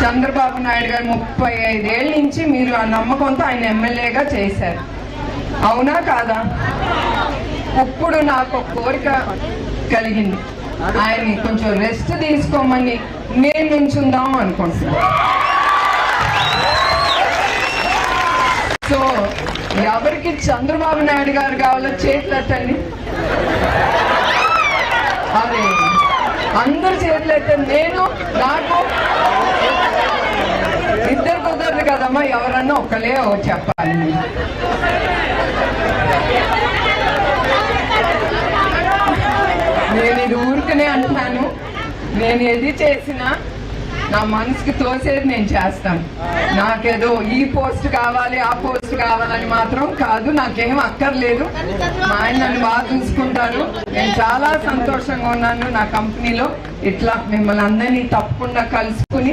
చంద్రబాబు నాయుడు గారు 35 ఏళ్ళ నుంచి మీరు ఆ నమ్మకంతో ఆయన ఎమ్మెల్యేగా చేశారు, అవునా కాదా? ఇప్పుడు నాకు ఒక కోరిక కలిగింది, ఆయన్ని కొంచెం రెస్ట్ తీసుకోమని నేను నుంచుందాం అనుకుంటున్నాను. సో ఎవరికి చంద్రబాబు నాయుడు గారు కావాలో చేతులెత్తండి. అదే అందరు చేతులెత్తండి. నేను నాకు ఇద్దరు కుదరదు కదమ్మా, ఎవరన్నా ఒకలే చెప్పాలి. నేను ఇది ఊరికనే అంటున్నాను, నేను ఏది చేసినా నా మనసుకి తోసేది నేను చేస్తాను. నాకేదో ఈ పోస్ట్ కావాలి ఆ పోస్ట్ కావాలని మాత్రం కాదు, నాకేం అక్కర్లేదు. మా ఆయన నన్ను బాగా చూసుకుంటారు, నేను చాలా సంతోషంగా ఉన్నాను. నా కంపెనీలో ఇట్లా మిమ్మల్ని అందరినీ తప్పకుండా కలుసుకుని